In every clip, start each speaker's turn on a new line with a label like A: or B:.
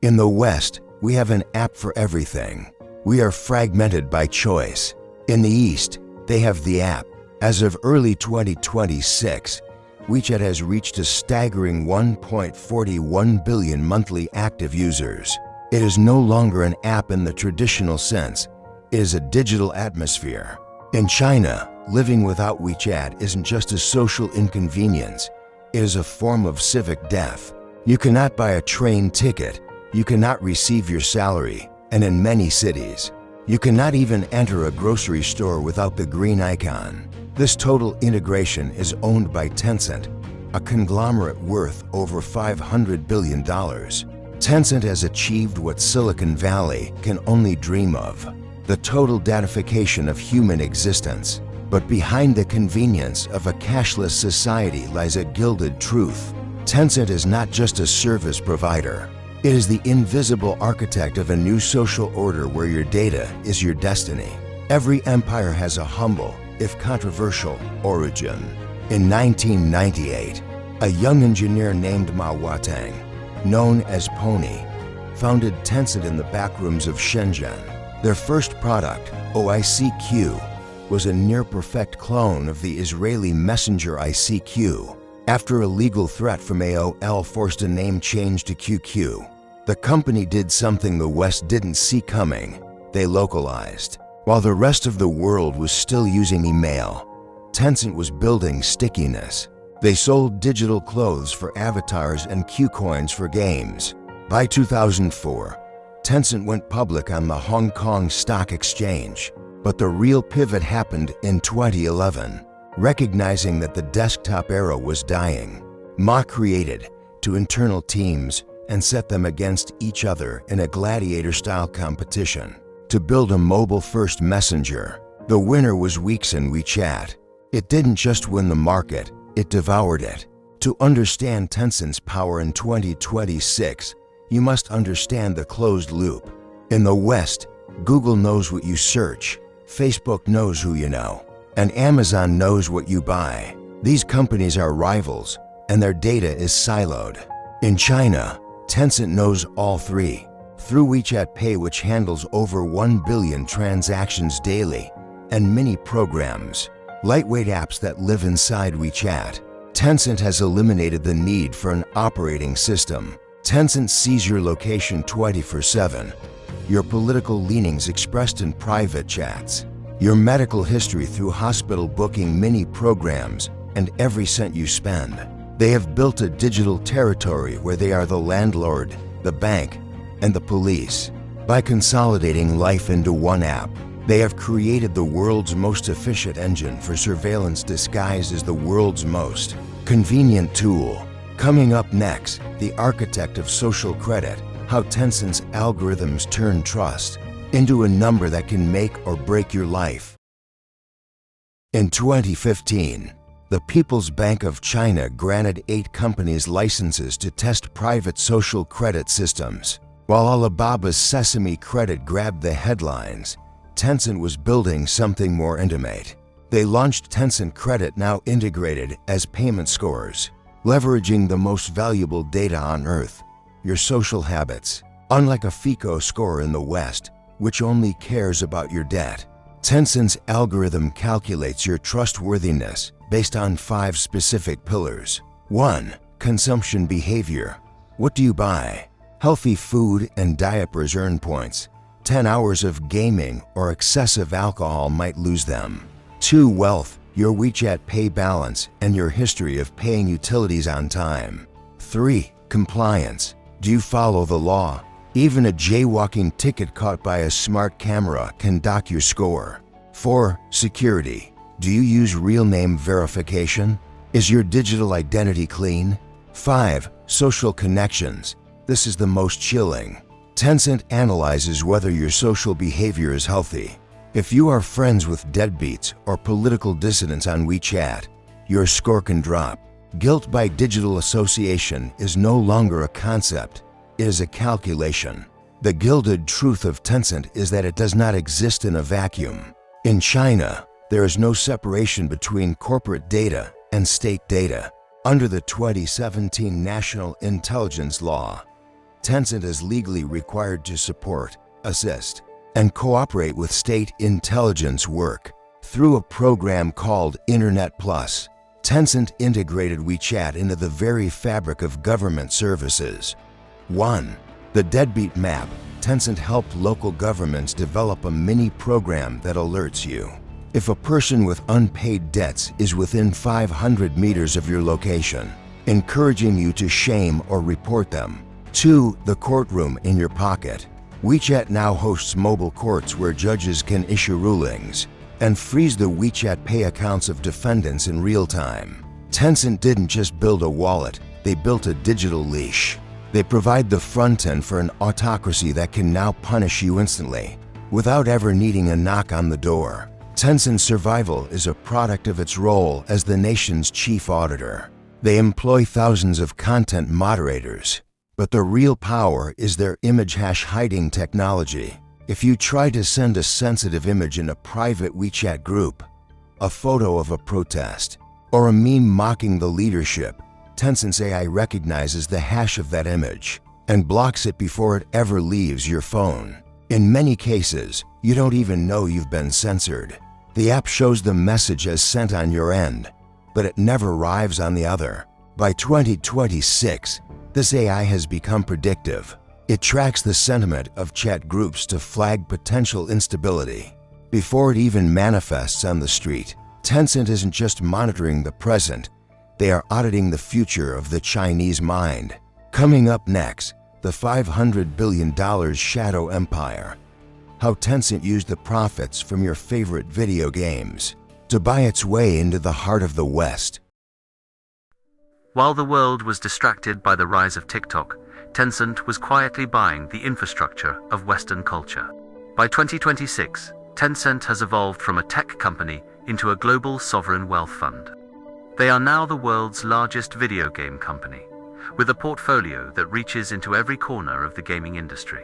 A: In the West, we have an app for everything. We are fragmented by choice. In the East, they have the app. As of early 2026, WeChat has reached a staggering 1.41 billion monthly active users. It is no longer an app in the traditional sense. It is a digital atmosphere. In China, living without WeChat isn't just a social inconvenience. It is a form of civic death. You cannot buy a train ticket. You cannot receive your salary. And in many cities, you cannot even enter a grocery store without the green icon. This total integration is owned by Tencent, a conglomerate worth over $500 billion. Tencent has achieved what Silicon Valley can only dream of, the total datafication of human existence. But behind the convenience of a cashless society lies a gilded truth. Tencent is not just a service provider. It is the invisible architect of a new social order where your data is your destiny. Every empire has a humble, if controversial, origin. In 1998, a young engineer named Ma Watang, known as Pony, founded Tencent in the backrooms of Shenzhen. Their first product, OICQ, was a near-perfect clone of the Israeli messenger ICQ. After a legal threat from AOL forced a name change to QQ, the company did something the West didn't see coming. They localized. While the rest of the world was still using email, Tencent was building stickiness. They sold digital clothes for avatars and Q-coins for games. By 2004, Tencent went public on the Hong Kong Stock Exchange. But the real pivot happened in 2011. Recognizing that the desktop era was dying, Ma created two internal teams and set them against each other in a gladiator-style competition to build a mobile-first messenger. The winner was WeChat. It didn't just win the market, it devoured it. To understand Tencent's power in 2026, you must understand the closed loop. In the West, Google knows what you search, Facebook knows who you know, and Amazon knows what you buy. These companies are rivals, and their data is siloed. In China, Tencent knows all three. Through WeChat Pay, which handles over 1 billion transactions daily, and mini programs, lightweight apps that live inside WeChat, Tencent has eliminated the need for an operating system. Tencent sees your location 24/7, your political leanings expressed in private chats, your medical history through hospital booking mini programs, and every cent you spend. They have built a digital territory where they are the landlord, the bank, and the police. By consolidating life into one app, they have created the world's most efficient engine for surveillance disguised as the world's most convenient tool. Coming up next, the architect of social credit, how Tencent's algorithms turn trust into a number that can make or break your life. In 2015, the People's Bank of China granted 8 companies licenses to test private social credit systems. While Alibaba's Sesame Credit grabbed the headlines, Tencent was building something more intimate. They launched Tencent Credit, now integrated as payment scores, leveraging the most valuable data on Earth, your social habits. Unlike a FICO score in the West, which only cares about your debt, Tencent's algorithm calculates your trustworthiness based on 5 specific pillars. 1. Consumption behavior. What do you buy? Healthy food and diapers earn points. 10 hours of gaming or excessive alcohol might lose them. 2. Wealth. Your WeChat Pay balance and your history of paying utilities on time. 3. Compliance. Do you follow the law? Even a jaywalking ticket caught by a smart camera can dock your score. 4. Security. Do you use real name verification? Is your digital identity clean? 5. Social connections. This is the most chilling. Tencent analyzes whether your social behavior is healthy. If you are friends with deadbeats or political dissidents on WeChat, your score can drop. Guilt by digital association is no longer a concept, it is a calculation. The gilded truth of Tencent is that it does not exist in a vacuum. In China, there is no separation between corporate data and state data. Under the 2017 National Intelligence Law, Tencent is legally required to support, assist, and cooperate with state intelligence work through a program called Internet Plus. Tencent integrated WeChat into the very fabric of government services. 1. The Deadbeat Map. Tencent helped local governments develop a mini program that alerts you if a person with unpaid debts is within 500 meters of your location, encouraging you to shame or report them. 2. The Courtroom in your pocket. WeChat now hosts mobile courts where judges can issue rulings and freeze the WeChat Pay accounts of defendants in real time. Tencent didn't just build a wallet, they built a digital leash. They provide the front end for an autocracy that can now punish you instantly, without ever needing a knock on the door. Tencent's survival is a product of its role as the nation's chief auditor. They employ thousands of content moderators, but the real power is their image hash hiding technology. If you try to send a sensitive image in a private WeChat group, a photo of a protest, or a meme mocking the leadership, Tencent's AI recognizes the hash of that image and blocks it before it ever leaves your phone. In many cases, you don't even know you've been censored. The app shows the message as sent on your end, but it never arrives on the other. By 2026, this AI has become predictive. It tracks the sentiment of chat groups to flag potential instability before it even manifests on the street. Tencent isn't just monitoring the present, they are auditing the future of the Chinese mind. Coming up next, the $500 billion shadow empire. How Tencent used the profits from your favorite video games to buy its way into the heart of the West.
B: While the world was distracted by the rise of TikTok, Tencent was quietly buying the infrastructure of Western culture. By 2026, Tencent has evolved from a tech company into a global sovereign wealth fund. They are now the world's largest video game company, with a portfolio that reaches into every corner of the gaming industry.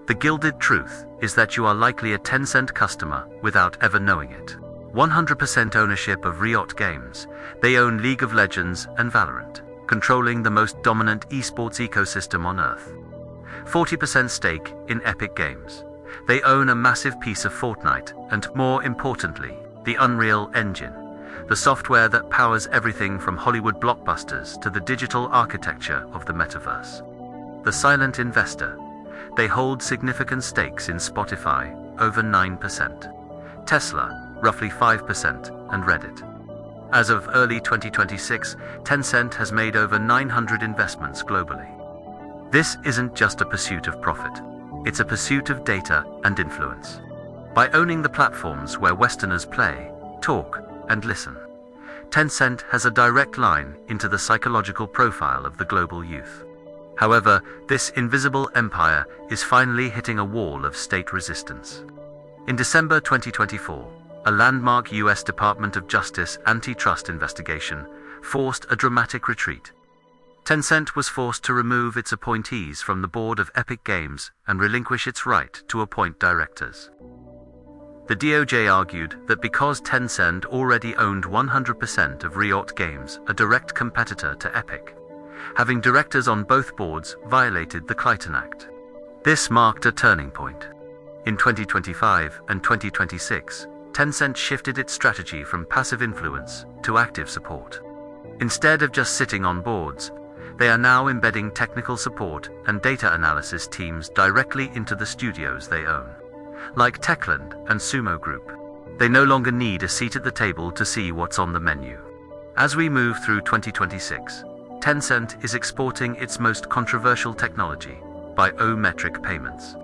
B: The Gilded Truth is that you are likely a Tencent customer without ever knowing it. 100% ownership of Riot Games. They own League of Legends and Valorant, controlling the most dominant esports ecosystem on Earth. 40% stake in Epic Games. They own a massive piece of Fortnite and, more importantly, the Unreal Engine, the software that powers everything from Hollywood blockbusters to the digital architecture of the metaverse. The silent investor. They hold significant stakes in Spotify, over 9%, Tesla, roughly 5%, and Reddit. As of early 2026, Tencent has made over 900 investments globally. This isn't just a pursuit of profit, it's a pursuit of data and influence. By owning the platforms where Westerners play, talk, and listen, Tencent has a direct line into the psychological profile of the global youth. However, this invisible empire is finally hitting a wall of state resistance. In December 2024, a landmark US Department of Justice antitrust investigation forced a dramatic retreat. Tencent was forced to remove its appointees from the board of Epic Games and relinquish its right to appoint directors. The DOJ argued that because Tencent already owned 100% of Riot Games, a direct competitor to Epic, having directors on both boards violated the Clayton Act. This marked a turning point. In 2025 and 2026, Tencent shifted its strategy from passive influence to active support. Instead of just sitting on boards, they are now embedding technical support and data analysis teams directly into the studios they own. Like Techland and Sumo Group, they no longer need a seat at the table to see what's on the menu. As we move through 2026, Tencent is exporting its most controversial technology, biometric payments.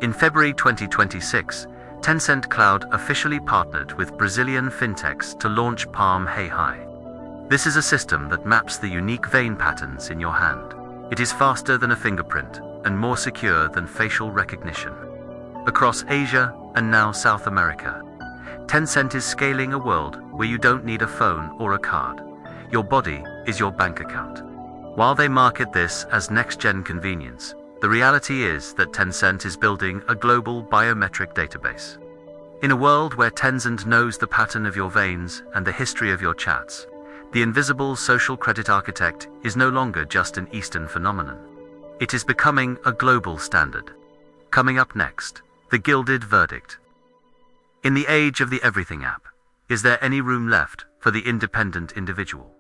B: In February 2026, Tencent Cloud officially partnered with Brazilian fintechs to launch PalmAI. This is a system that maps the unique vein patterns in your hand. It is faster than a fingerprint and more secure than facial recognition. Across Asia and now South America, Tencent is scaling a world where you don't need a phone or a card. Your body is your bank account. While they market this as next-gen convenience, the reality is that Tencent is building a global biometric database. In a world where Tencent knows the pattern of your veins and the history of your chats, the invisible social credit architect is no longer just an Eastern phenomenon. It is becoming a global standard. Coming up next, the gilded verdict. In the age of the everything app, is there any room left for the independent individual?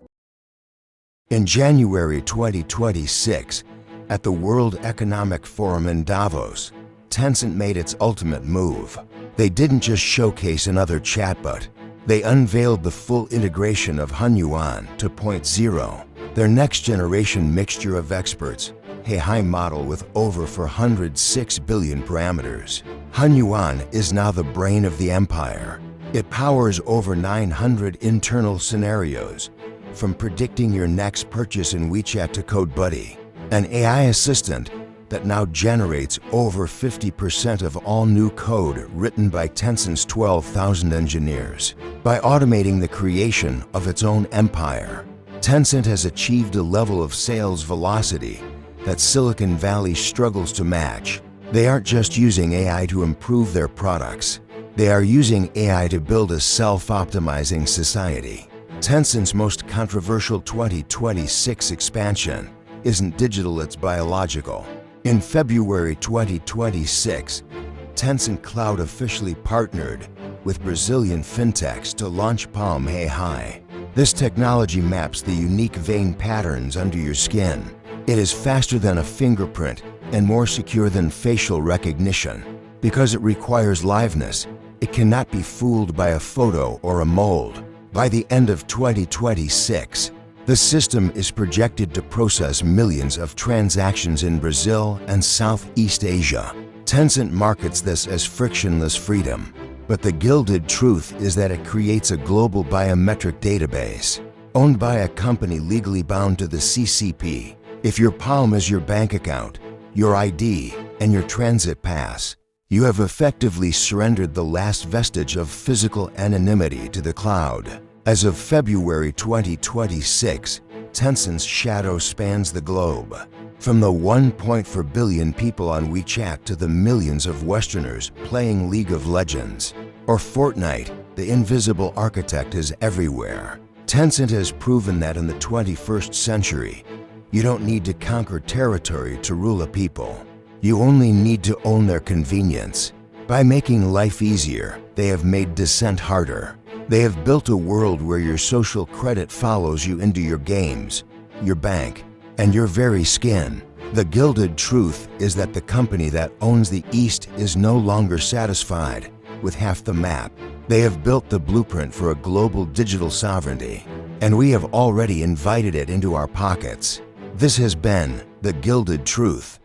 A: In January 2026, at the World Economic Forum in Davos, Tencent made its ultimate move. They didn't just showcase another chatbot, they unveiled the full integration of Hunyuan 2.0, their next-generation mixture of experts, AI model with over 406 billion parameters. Hunyuan is now the brain of the empire. It powers over 900 internal scenarios, from predicting your next purchase in WeChat to CodeBuddy, an AI assistant that now generates over 50% of all new code written by Tencent's 12,000 engineers. By automating the creation of its own empire, Tencent has achieved a level of sales velocity that Silicon Valley struggles to match. They aren't just using AI to improve their products. They are using AI to build a self-optimizing society. Tencent's most controversial 2026 expansion isn't digital, it's biological. In February 2026, Tencent Cloud officially partnered with Brazilian fintechs to launch PalmAI. This technology maps the unique vein patterns under your skin. It is faster than a fingerprint and more secure than facial recognition. Because it requires liveness, it cannot be fooled by a photo or a mold. By the end of 2026, the system is projected to process millions of transactions in Brazil and Southeast Asia. Tencent markets this as frictionless freedom, but the gilded truth is that it creates a global biometric database, owned by a company legally bound to the CCP. If your palm is your bank account, your ID, and your transit pass, you have effectively surrendered the last vestige of physical anonymity to the cloud. As of February 2026, Tencent's shadow spans the globe. From the 1.4 billion people on WeChat to the millions of Westerners playing League of Legends or Fortnite, the invisible architect is everywhere. Tencent has proven that in the 21st century, you don't need to conquer territory to rule a people. You only need to own their convenience. By making life easier, they have made dissent harder. They have built a world where your social credit follows you into your games, your bank, and your very skin. The gilded truth is that the company that owns the East is no longer satisfied with half the map. They have built the blueprint for a global digital sovereignty, and we have already invited it into our pockets. This has been the Gilded Truth.